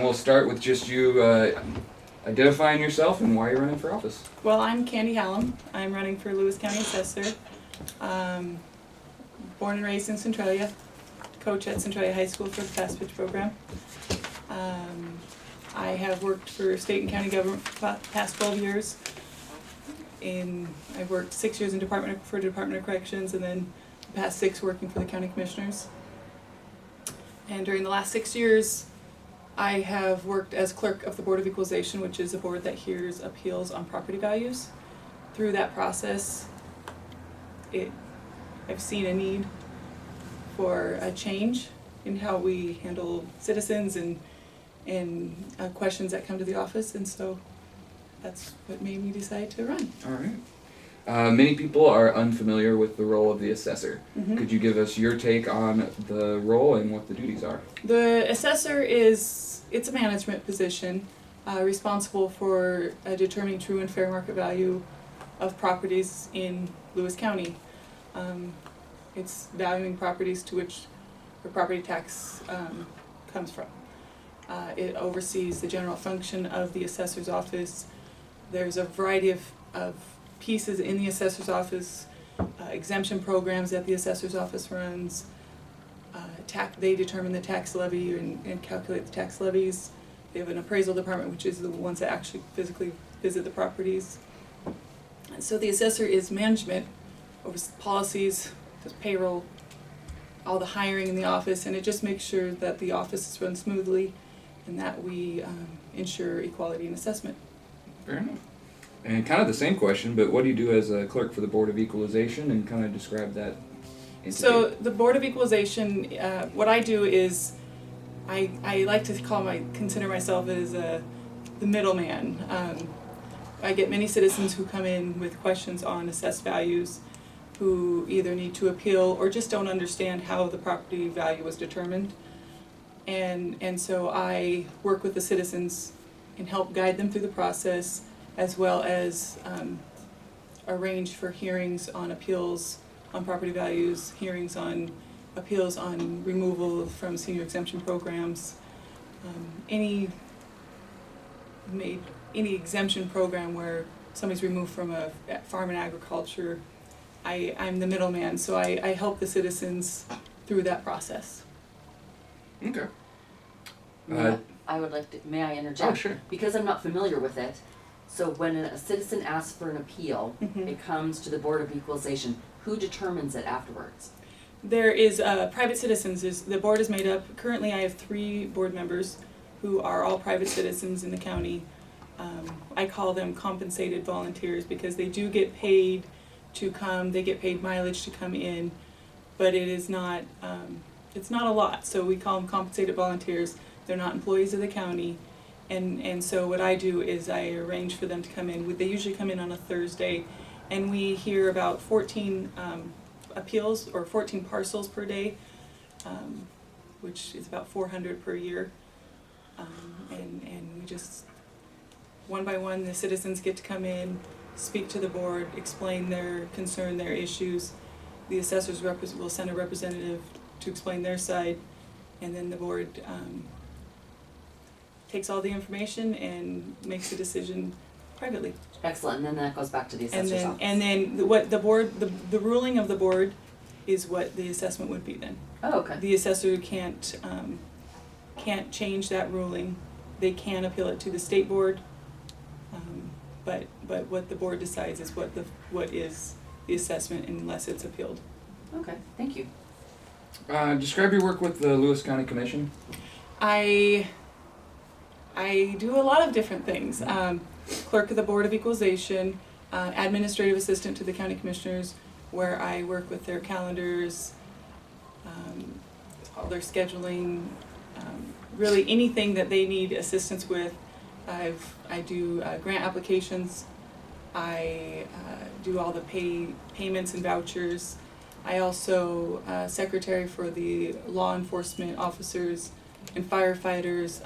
We'll start with just you identifying yourself and why you're running for office. Well, I'm Candy Hallom. I'm running for Lewis County Assessor. Born and raised in Centralia. Coach at Centralia High School for the Fast Pitch program. I have worked for state and county government for the past 12 years. I've worked 6 years in Department of Corrections, and then the past 6 working for the county commissioners. And during the last 6 years, I have worked as clerk of the Board of Equalization, which is a board that hears appeals on property values. Through that process, I've seen a need for a change in how we handle citizens and questions that come to the office, and so that's what made me decide to run. All right. Many people are unfamiliar with the role of the assessor. Mm-hmm. Could you give us your take on the role and what the duties are? The assessor it's a management position responsible for determining true and fair market value of properties in Lewis County. It's valuing properties to which the property tax comes from. It oversees the general function of the assessor's office. There's a variety of pieces in the assessor's office, exemption programs that the assessor's office runs. They determine the tax levy and calculate the tax levies. They have an appraisal department, which is the ones that actually physically visit the properties. And so the assessor is management over policies, does payroll, all the hiring in the office, and it just makes sure that the office is run smoothly and that we ensure equality in assessment. Fair enough. And kind of the same question, but what do you do as a clerk for the Board of Equalization, and kind of describe that entity? So the Board of Equalization, what I do is I like to consider myself as the middleman. I get many citizens who come in with questions on assessed values, who either need to appeal or just don't understand how the property value was determined. And so I work with the citizens and help guide them through the process, as well as arrange for hearings on appeals on property values, hearings on appeals on removal from senior exemption programs, any exemption program where somebody's removed from a farm and agriculture. I'm the middleman, so I help the citizens through that process. Okay. I would like to, may I interject? Oh, sure. Because I'm not familiar with it, so when a citizen asks for an appeal, Mm-hmm. it comes to the Board of Equalization. Who determines it afterwards? There is private citizens. The board is made up. Currently, I have 3 board members who are all private citizens in the county. I call them compensated volunteers because they do get paid to come. They get paid mileage to come in, but it's not a lot. So we call them compensated volunteers. They're not employees of the county, and so what I do is I arrange for them to come in. They usually come in on a Thursday, and we hear about 14 appeals or 14 parcels per day, which is about 400 per year. And we just, one by one, the citizens get to come in, speak to the board, explain their concern, their issues. The assessors will send a representative to explain their side, and then the board takes all the information and makes a decision privately. Excellent, and then that goes back to the assessor's office. And then what the board, the ruling of the board is what the assessment would be then. Oh, okay. The assessor can't change that ruling. They can appeal it to the state board, but what the board decides is what is the assessment unless it's appealed. Okay, thank you. Describe your work with the Lewis County Commission. I do a lot of different things. Clerk of the Board of Equalization, administrative assistant to the county commissioners, where I work with their calendars, all their scheduling, really anything that they need assistance with. I do grant applications. I do all the payments and vouchers. I also secretary for the law enforcement officers and firefighters.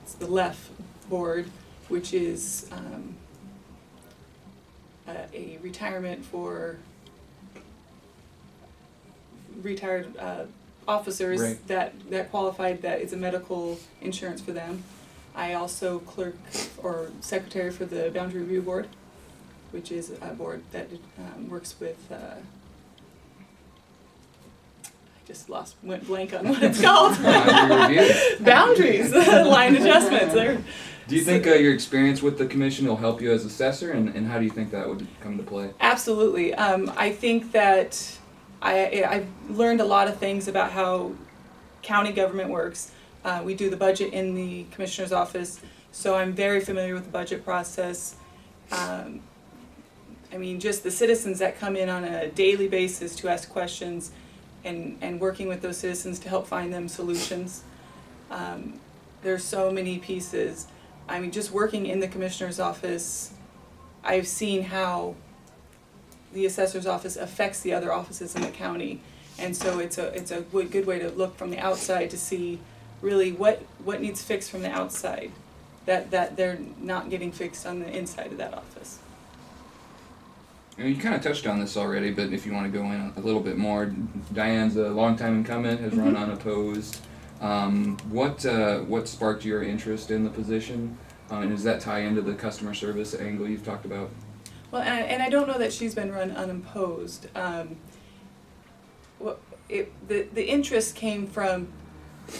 It's the LEF board, which is a retirement for retired officers Right. that qualified that it's a medical insurance for them. I also clerk or secretary for the Boundary Review Board, which is a board that works with, I just went blank on what it's called. Boundary review. Boundaries, line adjustments. Do you think your experience with the commission will help you as assessor, and how do you think that would come to play? Absolutely. I think that I've learned a lot of things about how county government works. We do the budget in the commissioner's office, so I'm very familiar with the budget process. I mean, just the citizens that come in on a daily basis to ask questions and working with those citizens to help find them solutions. There's so many pieces. I mean, just working in the commissioner's office, I've seen how the assessor's office affects the other offices in the county. And so it's a good way to look from the outside to see really what needs fixed from the outside that they're not getting fixed on the inside of that office. And you kind of touched on this already, but if you want to go in a little bit more, Diane's a longtime incumbent, has run unopposed. What sparked your interest in the position, and does that tie into the customer service angle you've talked about? Well, and I don't know that she's been run unopposed. The interest came from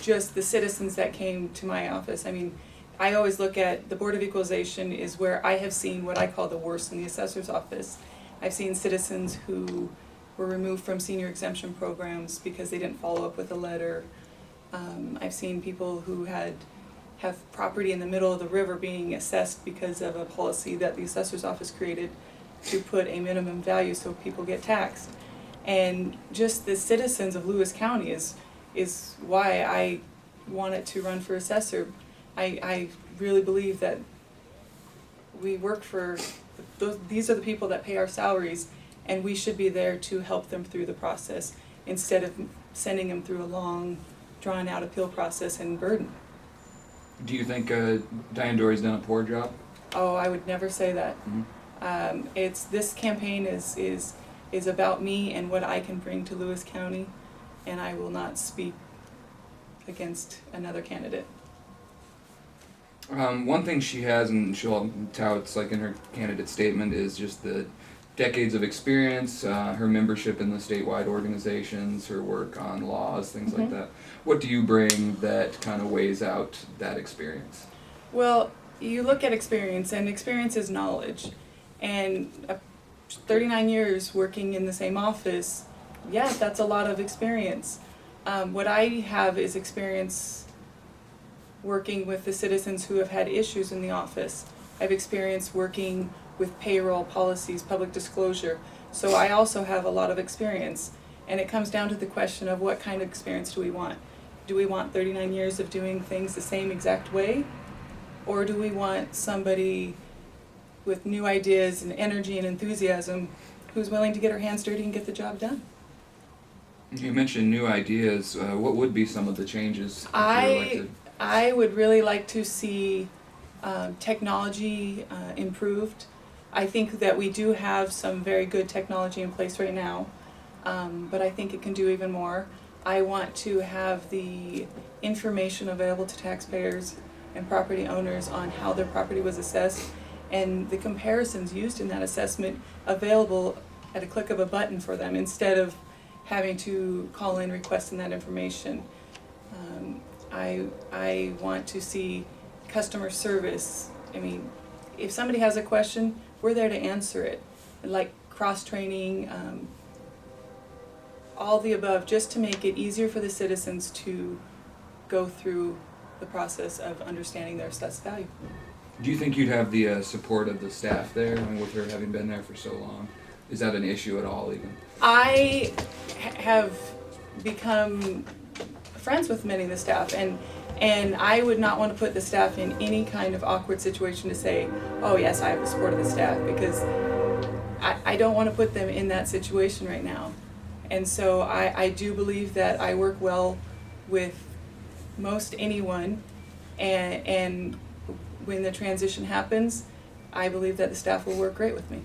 just the citizens that came to my office. I mean, I always look at the Board of Equalization is where I have seen what I call the worst in the assessor's office. I've seen citizens who were removed from senior exemption programs because they didn't follow up with a letter. I've seen people who have property in the middle of the river being assessed because of a policy that the assessor's office created to put a minimum value so people get taxed. And just the citizens of Lewis County is why I wanted to run for assessor. I really believe that we work for these are the people that pay our salaries, and we should be there to help them through the process instead of sending them through a long, drawn-out appeal process and burden. Do you think Diane Dory's done a poor job? Oh, I would never say that. Mm-hmm. This campaign is about me and what I can bring to Lewis County, and I will not speak against another candidate. One thing she has, and she'll touts like in her candidate statement, is just the decades of experience, her membership in the statewide organizations, her work on laws, things like that. What do you bring that kind of weighs out that experience? Well, you look at experience, and experience is knowledge. And 39 years working in the same office, yeah, that's a lot of experience. What I have is experience working with the citizens who have had issues in the office. I've experienced working with payroll policies, public disclosure. So I also have a lot of experience. And it comes down to the question of what kind of experience do we want? Do we want 39 years of doing things the same exact way? Or do we want somebody with new ideas and energy and enthusiasm who's willing to get her hands dirty and get the job done? You mentioned new ideas. What would be some of the changes if you were elected? I would really like to see technology improved. I think that we do have some very good technology in place right now, but I think it can do even more. I want to have the information available to taxpayers and property owners on how their property was assessed, and the comparisons used in that assessment available at a click of a button for them instead of having to call in requesting that information. I want to see customer service. I mean, if somebody has a question, we're there to answer it. Like cross-training, all the above, just to make it easier for the citizens to go through the process of understanding their assessed value. Do you think you'd have the support of the staff there? I mean, with her having been there for so long, is that an issue at all even? I have become friends with many of the staff, and I would not want to put the staff in any kind of awkward situation to say, oh yes, I have the support of the staff, because I don't want to put them in that situation right now. And so I do believe that I work well with most anyone, and when the transition happens, I believe that the staff will work great with me.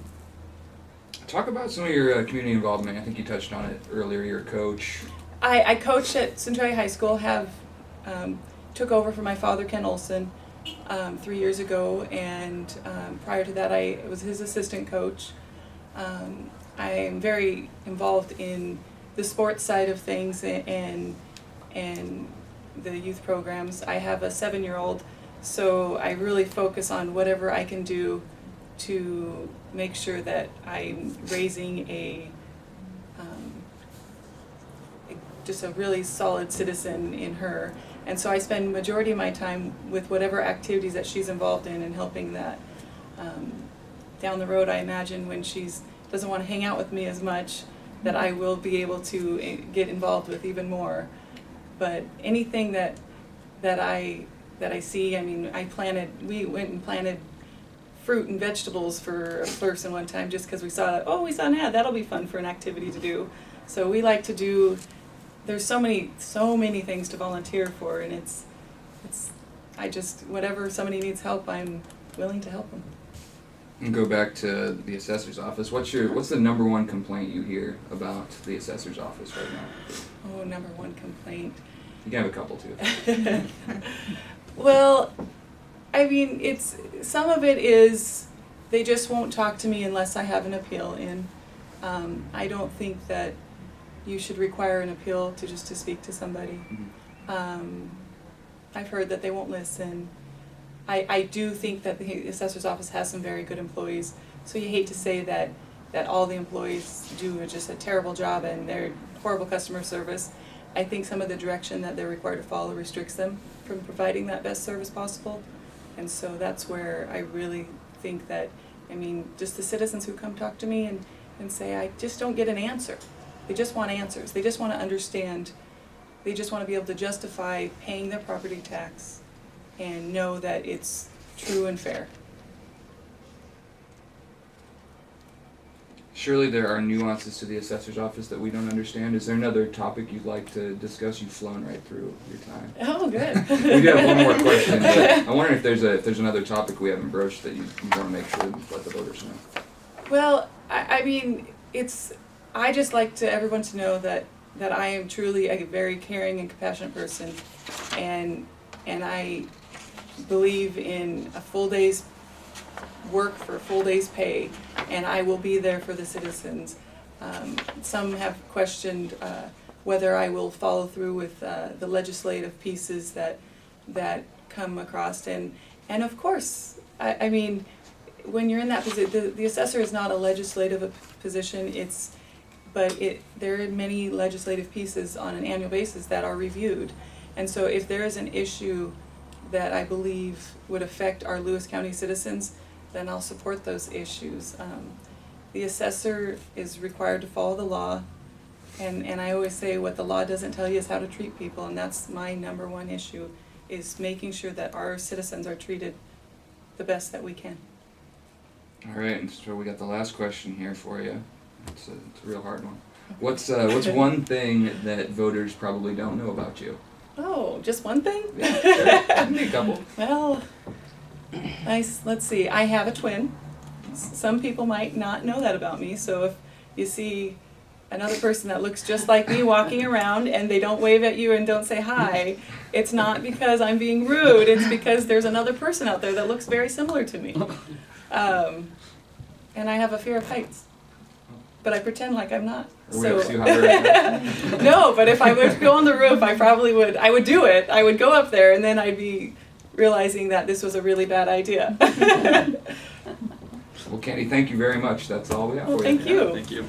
Talk about some of your community involvement. I think you touched on it earlier. You're a coach. I coached at Centralia High School, took over for my father, Ken Olson, 3 years ago, and prior to that I was his assistant coach. I am very involved in the sports side of things and the youth programs. I have a 7-year-old, so I really focus on whatever I can do to make sure that I'm raising just a really solid citizen in her. And so I spend majority of my time with whatever activities that she's involved in and helping that. Down the road, I imagine when she's doesn't want to hang out with me as much, that I will be able to get involved with even more. But anything that I see, I mean, we went and planted fruit and vegetables for a person one time just because we saw an ad, that'll be fun for an activity to do. So we like to do, there's so many things to volunteer for, and whatever somebody needs help, I'm willing to help them. And go back to the assessor's office. What's the number one complaint you hear about the assessor's office right now? Oh, number one complaint. You can have a couple too. Well, I mean, some of it is they just won't talk to me unless I have an appeal in. I don't think that you should require an appeal to speak to somebody. Mm-hmm. I've heard that they won't listen. I do think that the assessor's office has some very good employees, so you hate to say that all the employees do just a terrible job and they're horrible customer service. I think some of the direction that they're required to follow restricts them from providing that best service possible. And so that's where I really think that, I mean, just the citizens who come talk to me and say, I just don't get an answer. They just want answers. They just want to understand. They just want to be able to justify paying their property tax and know that it's true and fair. Surely there are nuances to the assessor's office that we don't understand. Is there another topic you'd like to discuss? You've flown right through your time. Oh, good. We do have one more question, but I'm wondering if there's another topic we haven't broached that you want to make sure to let the voters know. Well, I mean, I just like everyone to know that I am truly a very caring and compassionate person, and I believe in a full day's work for a full day's pay, and I will be there for the citizens. Some have questioned whether I will follow through with the legislative pieces that come across, and of course, I mean, when you're in that position, the assessor is not a legislative position. There are many legislative pieces on an annual basis that are reviewed, and so if there is an issue that I believe would affect our Lewis County citizens, then I'll support those issues. The assessor is required to follow the law, and I always say what the law doesn't tell you is how to treat people, and that's my number one issue, is making sure that our citizens are treated the best that we can. All right, and so we got the last question here for you. It's a real hard one. What's one thing that voters probably don't know about you? Oh, just one thing? Yeah, sure. Maybe a couple. Well, let's see. I have a twin. Some people might not know that about me, so if you see another person that looks just like me walking around and they don't wave at you and don't say hi, it's not because I'm being rude, it's because there's another person out there that looks very similar to me. And I have a fear of heights. But I pretend like I'm not. Are we up too high right now? No, but if I would go on the roof, I probably would. I would do it. I would go up there, and then I'd be realizing that this was a really bad idea. Well, Candy, thank you very much. That's all we have for you. Thank you. Thank you.